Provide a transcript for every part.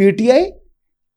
PTI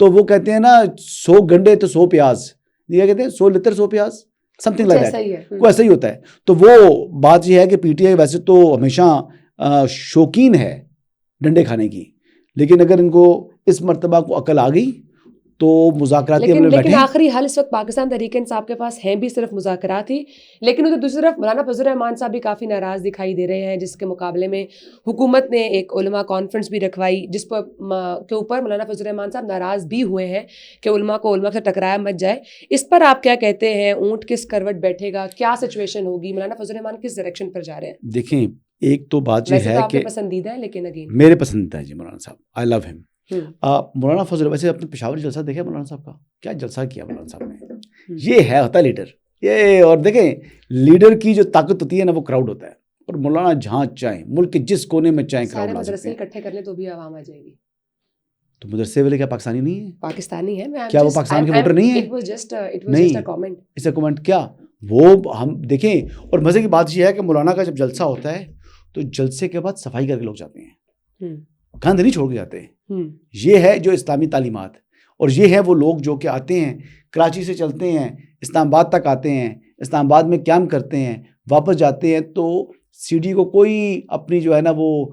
تو وہ کہتے ہیں نا 100 گنڈے تو 100 پیاز, یہ کہتے ہیں 100 لتر 100 پیاز, سم تھنگ لائک دیٹ, کوئی ایسا ہی ہوتا ہے. تو وہ بات یہ ہے کہ پی ٹی آئی ویسے تو ہمیشہ شوقین ہے ڈنڈے کھانے کی, لیکن اگر ان کو اس مرتبہ کو عقل آ گئی تو مذاکراتی عمل میں بیٹھے. لیکن آخری حل اس وقت پاکستان تحریک انصاف کے پاس ہیں بھی صرف مذاکرات ہی, لیکن ادھر دوسری طرف مولانا فضل الرحمان صاحب بھی کافی ناراض دکھائی دے رہے ہیں, جس کے مقابلے میں حکومت نے ایک علماء کانفرنس بھی رکھوائی جس پر کے اوپر مولانا فضل الرحمان صاحب ناراض بھی ہوئے ہیں کہ علماء کو علماء سے ٹکرایا مت جائے. اس پر آپ کیا کہتے ہیں, اونٹ کس کروٹ بیٹھے گا, کیا سچویشن ہوگی, مولانا فضل الرحمان کس ڈائریکشن پر جا رہے ہیں؟ دیکھیں ایک تو بات یہ ہے کہ پسندیدہ ہے, لیکن اگین میرے پسندیدہ ہے جی مولانا صاحب, آئی لو ہم. مولانا فضل ویسے اپنے پشاور جلسہ دیکھا مولانا صاحب کا, کیا جلسہ کیا مولانا صاحب نے, یہ ہے ہوتا ہے لیڈر یہ. اور دیکھیں لیڈر کی جو طاقت ہوتی ہے نا وہ کراؤڈ ہوتا ہے, اور مولانا جہاں چاہیں ملک کے جس کونے میں چاہیں کراؤڈ لا سکتے ہیں. اکٹھے کر لیں تو بھی عوام آ جائے گی. تو مدرسے والے کیا پاکستانی نہیں ہے؟ پاکستانی ہے, کیا وہ پاکستان کے ووٹر نہیں ہے؟ نہیں, اس کا کمنٹ کیا وہ ہم دیکھیں. اور مزے کی بات یہ ہے کہ مولانا کا جب جلسہ ہوتا ہے تو جلسے کے بعد صفائی کر کے لوگ جاتے ہیں, گند نہیں چھوڑ کے جاتے. یہ ہے جو اسلامی تعلیمات, اور یہ ہے وہ لوگ جو کہ آتے ہیں کراچی سے چلتے ہیں اسلام آباد تک آتے ہیں, اسلام آباد میں قیام کرتے ہیں, واپس جاتے ہیں, تو سی ڈی کو کوئی اپنی جو ہے نا وہ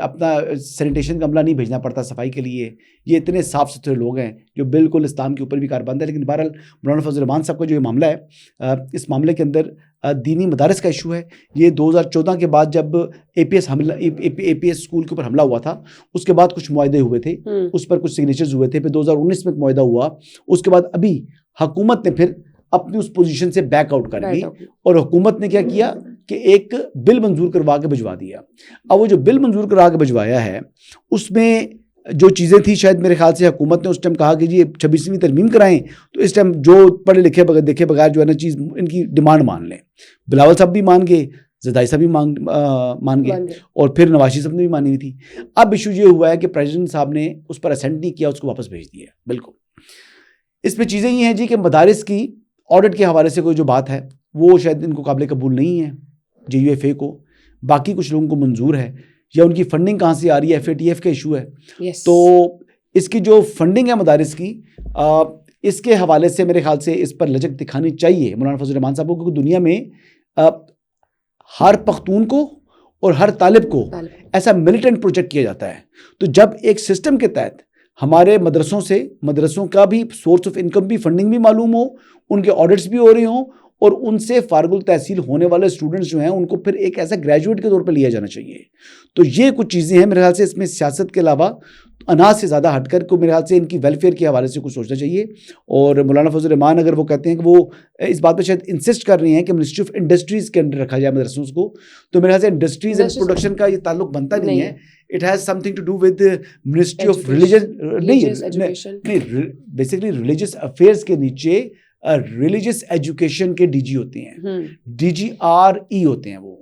اپنا سینیٹیشن کا عملہ نہیں بھیجنا پڑتا صفائی کے لیے. یہ اتنے صاف ستھرے لوگ ہیں جو بالکل اسلام کے اوپر بھی کاربند ہے. لیکن بہرحال مولانا فضل الرحمان صاحب کا جو یہ معاملہ ہے, اس معاملے کے اندر دینی مدارس کا ایشو ہے. یہ 2014 کے بعد جب اے پی ایس اسکول کے اوپر حملہ ہوا تھا, اس کے بعد کچھ معاہدے ہوئے تھے, اس پر کچھ سگنیچرز ہوئے تھے, پھر 2019 میں ایک معاہدہ ہوا. اس کے بعد ابھی حکومت نے پھر اپنی اس پوزیشن سے بیک آؤٹ کر دی, اور حکومت نے کیا کیا کہ ایک بل منظور کروا کے بھجوا دیا. اب وہ جو بل منظور کروا کے بھجوایا ہے اس میں جو چیزیں تھیں, شاید میرے خیال سے حکومت نے اس ٹائم کہا کہ جی 26ویں ترمیم کرائیں, تو اس ٹائم جو پڑھے لکھے بغیر دیکھے بغیر جو ہے نا چیز ان کی ڈیمانڈ مان لیں. بلاول صاحب بھی مان گئے, زدائی صاحب بھی مان گئے, اور پھر نواز صاحب نے بھی مانی ہوئی تھی. اب ایشو یہ ہوا ہے کہ پریزیڈنٹ صاحب نے اس پر اسینٹ نہیں کیا, اس کو واپس بھیج دیا. بالکل اس میں چیزیں یہ ہیں جی کہ مدارس کی آڈٹ کے حوالے سے کوئی جو بات ہے وہ شاید ان کو قابل قبول نہیں ہے جے یو ایف اے کو, باقی کچھ لوگوں کو منظور ہے, یا ان کی فنڈنگ کہاں سے آ رہی ہے, ایف اے ٹی ایف کا ایشو ہے. تو اس کی جو فنڈنگ ہے مدارس کی, اس کے حوالے سے میرے خیال سے اس پر لچک دکھانی چاہیے مولانا فضل الرحمان صاحب کو, کیونکہ دنیا میں ہر پختون کو اور ہر طالب کو ایسا ملیٹنٹ پروجیکٹ کیا جاتا ہے. تو جب ایک سسٹم کے تحت ہمارے مدرسوں کا بھی سورس آف انکم بھی فنڈنگ بھی معلوم ہو, ان کے آڈٹس بھی ہو رہے ہوں, اور ان سے فارغ التحصیل ہونے والے اسٹوڈنٹس جو ہیں ان کو پھر ایک ایسا گریجویٹ کے طور پر لیا جانا چاہیے. تو یہ کچھ چیزیں ہیں میرے خیال سے, اس میں سیاست کے علاوہ اناج سے زیادہ ہٹ کر کو میرے خیال سے ان کی ویلفیئر کے حوالے سے کچھ سوچنا چاہیے. اور مولانا فضل الرحمان اگر وہ کہتے ہیں کہ وہ اس بات پہ شاید انسسٹ کر رہی ہیں کہ منسٹری آف انڈسٹریز کے انڈر رکھا جائے مدرسوں کو, تو میرے خیال سے انڈسٹریز اینڈ پروڈکشن کا یہ تعلق بنتا نہیں ہے. It has something to do with the Ministry of Religion, basically religious affairs کے نیچے ریلیجس ایجوکیشن کے ڈی جی ہوتے ہیں, ڈی جی آر ای ہوتے ہیں وہ,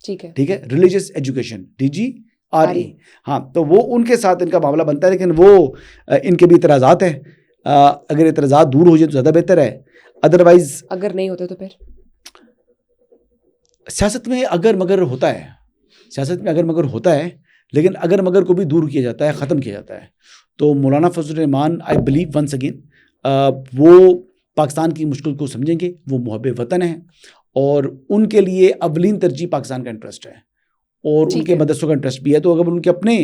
ٹھیک ہے, religious education D G R E. ہاں, تو وہ ان کے ساتھ ان کا معاملہ بنتا ہے, لیکن وہ ان کے بھی اعتراضات ہیں. اگر اعتراضات دور ہو جائے تو زیادہ بہتر ہے, ادروائز اگر نہیں ہوتے تو پھر سیاست میں اگر مگر ہوتا ہے, لیکن اگر مگر کو بھی دور کیا جاتا ہے, ختم کیا جاتا ہے. تو مولانا فضل الرحمان آئی بلیو ونس اگین وہ پاکستان کی مشکل کو سمجھیں گے, وہ محب وطن ہیں, اور ان کے لیے اولین ترجیح پاکستان کا انٹرسٹ ہے, اور ان کے مدرسوں کا انٹرسٹ بھی ہے. تو اگر ان کے اپنے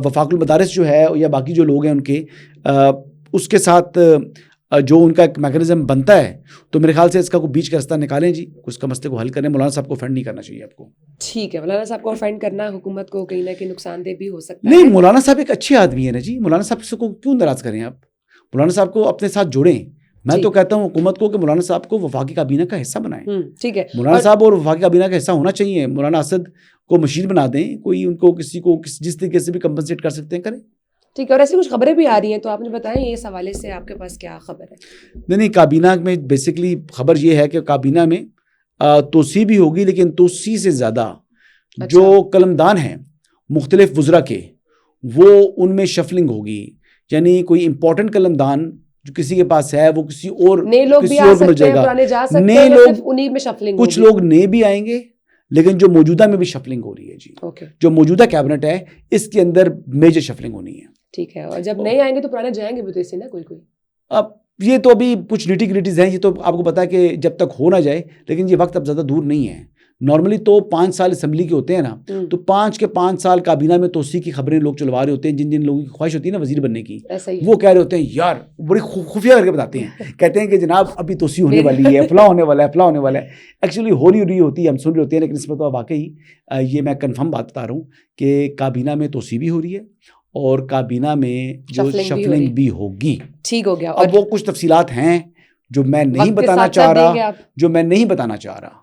وفاق المدارس جو ہے یا باقی جو لوگ ہیں ان کے اس کے ساتھ جو ان کا ایک میکانزم بنتا ہے, تو میرے خیال سے اس کا کوئی بیچ کا راستہ نکالیں جی, اس کا مسئلے کو حل کریں. مولانا صاحب کو فنڈ نہیں کرنا چاہیے آپ کو. ٹھیک ہے, مولانا صاحب کو فنڈ کرنا حکومت کو کہیں نہ کہیں نقصان دہ بھی ہو سکتا ہے. نہیں, مولانا صاحب ایک اچھے آدمی ہے نا جی, مولانا صاحب کو کیوں ناراض کریں آپ, مولانا صاحب کو اپنے ساتھ جوڑیں. میں تو کہتا ہوں حکومت کو کہ مولانا صاحب کو وفاقی کابینہ کا حصہ بنائیں. ٹھیک ہے, مولانا صاحب اور وفاقی کابینہ کا حصہ ہونا چاہیے. مولانا اسد کو مشیر بنا دیں, کوئی ان کو کسی کو جس طریقے سے بھی کمپنسیٹ کر سکتے ہیں کریں. ٹھیک ہے, اور ایسی کچھ خبریں بھی آ رہی ہیں, تو آپ نے بتائیں اس حوالے سے آپ کے پاس کیا خبر ہے؟ نہیں, کابینہ میں بیسکلی خبر یہ ہے کہ کابینہ میں توسیع بھی ہوگی, لیکن توسیع سے زیادہ جو قلمدان ہیں مختلف وزراء کے, وہ ان میں شفلنگ ہوگی. یعنی کوئی امپورٹنٹ قلمدان جو کسی کے پاس ہے وہ کسی اور کو مل جائے گا. کچھ لوگ نئے بھی آئیں گے, لیکن جو موجودہ میں بھی شفلنگ ہو رہی ہے جی, جو موجودہ کیبنٹ ہے اس کے اندر میجر شفلنگ ہونی ہے. ٹھیک ہے. اور جب نہیں آئیں گے تو پرانے جائیں گے بھی تو اس سے نا کوئی. اب یہ تو ابھی کچھ نیٹی گریٹیز ہیں, یہ تو آپ کو پتا ہے کہ جب تک ہو نہ جائے, لیکن یہ وقت اب زیادہ دور نہیں ہے. نارملی تو 5 سال اسمبلی کے ہوتے ہیں نا, تو 5 کے 5 سال کابینہ میں توسیع کی خبریں لوگ چلوا رہے ہوتے ہیں, جن لوگوں کی خواہش ہوتی ہے نا وزیر بننے کی, وہ کہہ رہے ہوتے ہیں یار بڑی خفیہ کر کے بتاتے ہیں, کہتے ہیں کہ جناب ابھی توسیع ہونے والی ہے, فلاں ہونے والا ہے, فلاں ہونے والا ہے. ایکچولی ہو نہیں رہی ہوتی ہے, ہم سن رہے ہوتے ہیں, لیکن اس میں تو واقعی یہ میں کنفرم بات بتا رہا ہوں کہ کابینہ میں توسیع بھی ہو رہی ہے اور کابینہ میں جو شفلنگ بھی ہوگی. ٹھیک ہو گیا. اب وہ کچھ تفصیلات ہیں جو میں نہیں بتانا چاہ رہا, جو میں نہیں بتانا چاہ رہا.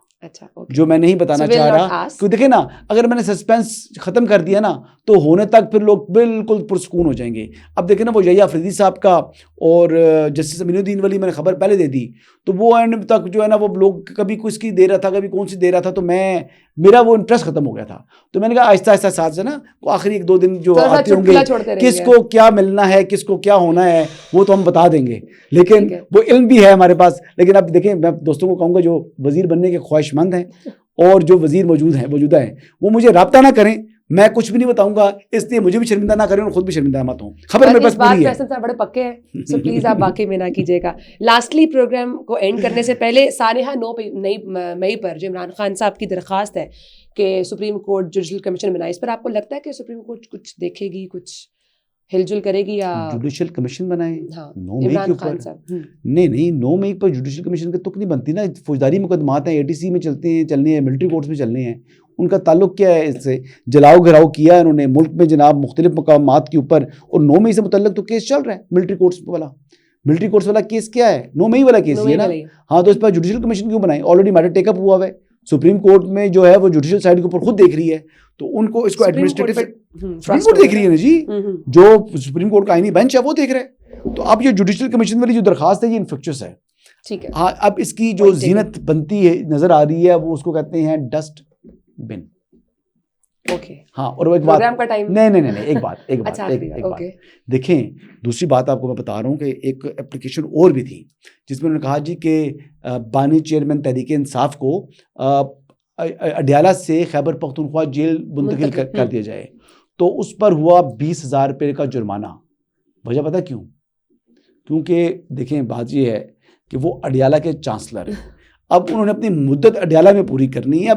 کیوں دیکھیں نا, اگر میں نے سسپینس ختم کر دیا نا تو ہونے تک پھر لوگ بالکل پرسکون ہو جائیں گے. اب دیکھیں نا وہ یحییٰ افریدی صاحب کا اور جسٹس امین الدین ولی, میں نے خبر پہلے دے دی, تو وہ اینڈ تک جو ہے نا وہ لوگ کبھی کس کی دے رہا تھا, کبھی کون سی دے رہا تھا, تو میرا وہ انٹرسٹ ختم ہو گیا تھا. تو میں نے کہا آہستہ آہستہ ساتھ سے نا آخری 1-2 دن جو آتے ہوں گے, کس کو کیا ملنا ہے, کس کو کیا ہونا ہے, وہ تو ہم بتا دیں گے. لیکن وہ علم بھی ہے ہمارے پاس. لیکن اب دیکھیں, میں دوستوں کو کہوں گا جو وزیر بننے کے خواہش مند ہیں اور جو وزیر موجودہ ہیں, وہ مجھے رابطہ نہ کریں, میں کچھ بھی نہیں بتاؤں گا, اس لیے مجھے بھی شرمندہ نہ کریں اور خود بھی شرمندہ مت ہوں. خبر میرے پاس پوری ہے. صاحب بڑے پکے ہیں, سو پلیز آپ باقی میں نہ کیجیے گا. لاسٹلی پروگرام کو اینڈ کرنے سے پہلے سانحہ 9 مئی پر جو عمران خان صاحب کی درخواست ہے کہ سپریم کورٹ جوڈیشل کمیشن بنائے, اس پر آپ کو لگتا ہے کہ سپریم کورٹ کچھ دیکھے گی, کچھ ہل جل کرے گی, یا جوڈیشل کمیشن بنائے 9 مئی عمران کے خان اوپر؟ صاحب نہیں 9 مئی پر جوڈیشل کمیشن کے تک نہیں بنتی نا. فوجداری مقدمات ہیں, ATC میں چلنے ہیں, ملٹری کورٹس میں چلنے ہیں. ان کا تعلق کیا ہے اس سے؟ جلاؤ گھراؤ کیا انہوں نے ملک میں جناب مختلف مقامات کے اوپر, اور 9 مئی سے متعلق تو کیس چل رہا ہے. ملٹری کورٹس والا کیس کیا ہے؟ 9 مئی والا کیس ہے نا. ہاں, تو اس پر جوڈیشل کمیشن کیوں بنائے؟ آلریڈی میٹر ٹیک اپ ہوا ہے. سپریم کورٹ میں جو ہے وہ جوڈیشل سائڈ کے اوپر خود دیکھ رہی ہے, تو ان کو اس کو ایڈمنسٹریٹو سپریم کورٹ دیکھ رہی ہے نا جی, جو سپریم کورٹ کا آئینی بینچ ہے وہ دیکھ رہے ہیں. تو اب یہ جوڈیشل کمیشن والی جو درخواست ہے یہ انفیکچس ہے. ٹھیک ہے. ہاں, اب اس کی جو زینت بنتی ہے نظر آ رہی ہے, وہ اس کو کہتے ہیں ڈسٹ بن. ہاں, اور وہ ایک بات, نہیں ایک بات دیکھیں, دوسری بات آپ کو میں بتا رہا ہوں کہ ایک اپلیکیشن اور بھی تھی جس میں انہوں نے کہا جی کہ بانی چیئرمین تحریک انصاف کو اڈیالہ سے خیبر پختونخوا جیل منتقل کر دیا جائے, تو اس پر ہوا 20,000 روپے کا جرمانہ. وجہ پتہ کیوں؟ کیونکہ دیکھیں بات یہ ہے کہ وہ اڈیالہ کے چانسلر ہیں. اب انہوں نے اپنی مدت اڈیالہ میں پوری کرنی ہے.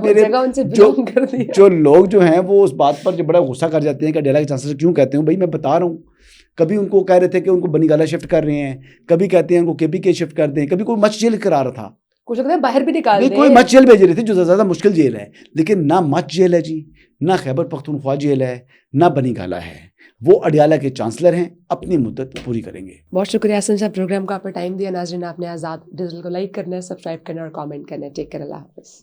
جو لوگ جو ہیں وہ اس بات پر جو بڑا غصہ کر جاتے ہیں کہ اڈیالہ کے چانسلر کیوں کہتے ہیں, بھائی میں بتا رہا ہوں, کبھی ان کو کہہ رہے تھے کہ ان کو بنی گالہ شفٹ کر رہے ہیں, کبھی کہتے ہیں ان کو KPK شفٹ کر دیں, کبھی کوئی مچ جیل کرا رہا تھا, کچھ لگتا ہے باہر بھی نکال دیں, کوئی مچ جیل بھیج رہے تھے جو زیادہ مشکل جیل ہے. لیکن نہ مچ جیل ہے جی, نہ خیبر پختونخوا جیل ہے, نہ بنی گالہ ہے. وہ اڈیالہ کے چانسلر ہیں, اپنی مدت پوری کریں گے. بہت شکریہ حسن صاحب, پروگرام کو آپ نے ٹائم دیا. ناظرین, آپ نے آزاد ڈیجیٹل کو لائک کرنا ہے, سبسکرائب کرنا اور کامنٹ کرنا ہے. ٹیک کیئر, اللہ حافظ.